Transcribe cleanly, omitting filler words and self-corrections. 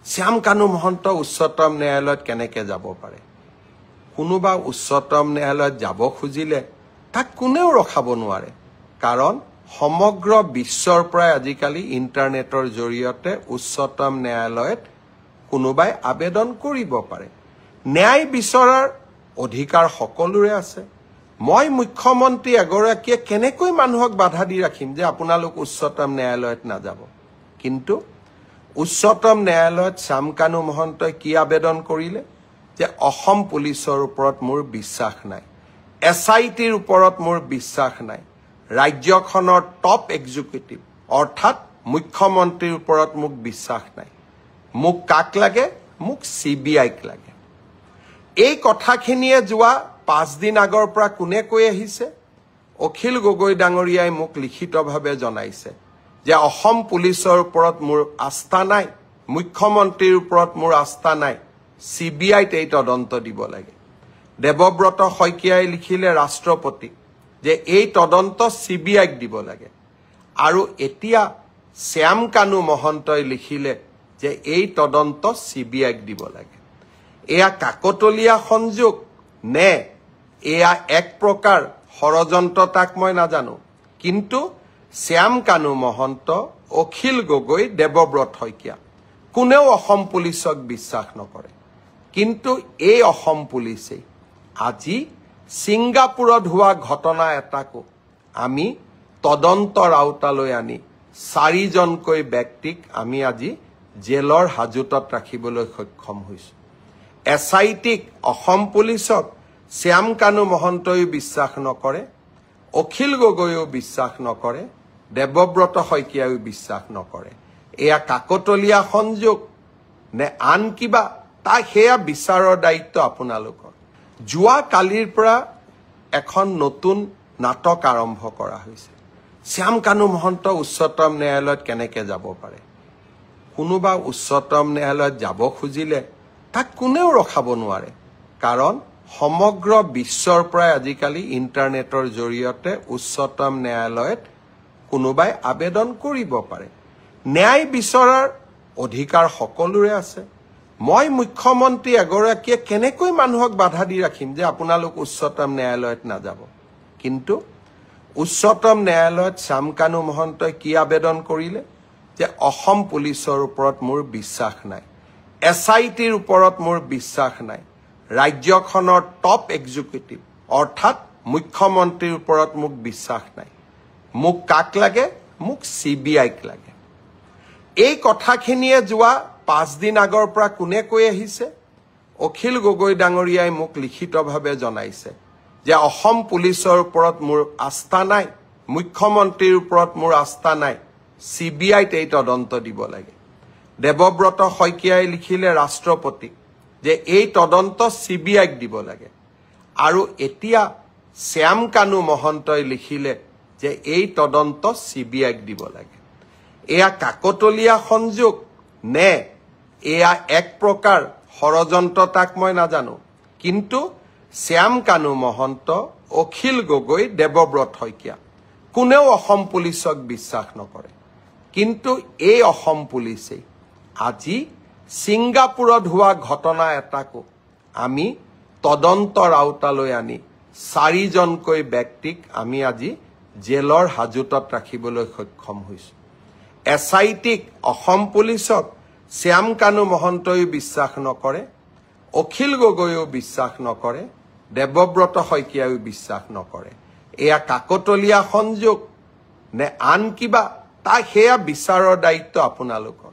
শ্যাম কানু মহন্ত উচ্চতম ন্যায়ালয়ত কেনেকে যাব পাৰে কোনোবা উচ্চতম ন্যায়ালয়ত যাব খুজিলে তাক কোনেও ৰখাব নোৱাৰে কাৰণ সমগ্ৰ বিশ্বৰ পৰা আজিকালি ইন্টাৰনেটৰ জৰিয়তে উচ্চতম ন্যায়ালয়ত কোনোবাই আবেদন কৰিব পাৰে ন্যায় বিচৰাৰ অধিকাৰ সকলোৰে আছে মই মুখ্যমন্ত্ৰী এগৰাকীয়ে কেনেকৈ মানুহক বাধা দি ৰাখিম যে আপোনালোক উচ্চতম ন্যায়ালয়ত না যাব কিন্তু উচ্চতম ন্যায়ালয়ত শ্যাম কানু মহন্তই কি আবেদন কৰিলে যে অসম পুলিচৰ ওপৰত মোৰ বিশ্বাস নাই এছআইটিৰ ওপৰত মোৰ বিশ্বাস নাই ৰাজ্যখনৰ টপ এক্সিকিউটিভ অৰ্থাৎ মুখ্যমন্ত্ৰীৰ ওপৰত মোক বিশ্বাস নাই মোক কাক লাগে মোক সিবিআইক লাগে এই কথাখিনিয়ে যোৱা 5 দিন আগৰ পৰা কোনে কৈ আহিছে অখিল গগৈ ডাঙৰীয়াই মোক লিখিতভাৱে জনাইছে যে অসম পুলিচৰ ওপৰত মোৰ আস্থা নাই মুখ্যমন্ত্ৰীৰ ওপৰত মোৰ আস্থা নাই সিবিআইত এই তদন্ত দিব লাগে দেৱব্ৰত শইকীয়াই লিখিলে ৰাষ্ট্ৰপতি যে এই তদন্ত সিবিআইক দিব লাগে আৰু এতিয়া শ্যাম কানু মহন্তই লিখিলে যে এই তদন্ত সিবিআইক দিব লাগে এয়া কাকতলীয়া সংযোগ নে এয়া এক প্ৰকাৰ ষড়যন্ত্ৰ তাক মই নাজানো কিন্তু শ্যাম কানু মহন্ত অখিল গগৈ দেৱব্ৰত শইকীয়া কোনেও অসম পুলিচক বিশ্বাস নকৰে কিন্তু এই অসম পুলিচে আজি সিংগাপুৰত হোৱা ঘটনা এটাকো আমি তদন্তৰ আওতালৈ আনি 4 জনকৈ ব্যক্তিক আমি আজি জেলৰ হাজতত ৰাখিবলৈ সক্ষম হৈছো এছআইটিক অসম পুলিচক শ্যাম কানু মহন্তই বিশ্বাস নকৰে অখিল গগৈও বিশ্বাস নকৰে দেৱব্ৰত শইকীয়াও বিশ্বাস নকৰে এয়া কাকতলীয়া সংযোগ নে আন কিবা তা হেয়া বিচাৰৰ দায়িত্ব আপোনালোকৰ যোৱা কালিৰ পৰা এখন নতুন নাটক আৰম্ভ কৰা হৈছে শ্যাম কানু মহন্ত উচ্চতম ন্যায়ালয়ত কেনেকে যাব পাৰে কোনোবা উচ্চতম ন্যায়ালয়ত যাব খুজিলে তাক কোনেও ৰখাব নোৱাৰে কাৰণ সমগ্ৰ বিশ্বৰ পৰা আজিকালি ইন্টাৰনেটৰ জৰিয়তে উচ্চতম ন্যায়ালয়ত কোনোবাই আবেদন কৰিব পাৰে ন্যায় বিচৰাৰ অধিকাৰ সকলোৰে আছে মই মুখ্যমন্ত্ৰী এগৰাকীয়ে কেনেকৈ মানুহক বাধা দি ৰাখিম যে আপোনালোক উচ্চতম ন্যায়ালয়ত না যাব কিন্তু উচ্চতম ন্যায়ালয়ত শ্যাম কানু মহন্তই কি আবেদন কৰিলে যে অসম পুলিচৰ ওপৰত মোৰ বিশ্বাস নাই এছআইটিৰ ওপৰত মোৰ বিশ্বাস নাই ৰাজ্যখনৰ টপ এক্সিকিউটিভ অৰ্থাৎ মুখ্যমন্ত্ৰীৰ ওপৰত মোক বিশ্বাস নাই মোক কাক লাগে মোক সিবিআইক লাগে এই কথাখিনিয়ে যোৱা 5 দিন আগৰ পৰা কোনে কৈ আহিছে অখিল গগৈ ডাঙৰীয়াই মোক লিখিতভাৱে জনাইছে যে অসম পুলিচৰ ওপৰত মোৰ আস্থা নাই মুখ্যমন্ত্ৰীৰ ওপৰত মোৰ আস্থা নাই সিবিআইত এই তদন্ত দিব লাগে দেৱব্ৰত শইকীয়াই লিখিলে ৰাষ্ট্ৰপতি যে এই তদন্ত সিবিআইক দিব লাগে আৰু এতিয়া শ্যাম কানু মহন্তই লিখিলে যে এই তদন্ত সিবিআইক দিব লাগে এয়া কাকতলীয়া সংযোগ নে এয়া এক প্ৰকাৰ ষড়যন্ত্ৰ তাক মই নাজানো কিন্তু শ্যাম কানু মহন্ত অখিল গগৈ দেৱব্ৰত শইকীয়া কোনেও অসম পুলিচক বিশ্বাস নকৰে কিন্তু এই অসম পুলিচে আজি সিংগাপুৰত হোৱা ঘটনা এটাকো আমি তদন্তৰ আওতালৈ আনি 4 জনকৈ ব্যক্তিক আমি আজি জেলৰ হাজতত ৰাখিবলৈ সক্ষম হৈছো এছআইটিক অসম পুলিচক শ্যাম কানু মহন্তই বিশ্বাস নকৰে অখিল গগৈও বিশ্বাস নকৰে দেৱব্ৰত শইকীয়াও বিশ্বাস নকৰে এয়া কাকতলীয়া সংযোগ নে আন কিবা তা হেয়া বিচাৰৰ দায়িত্ব আপোনালোকৰ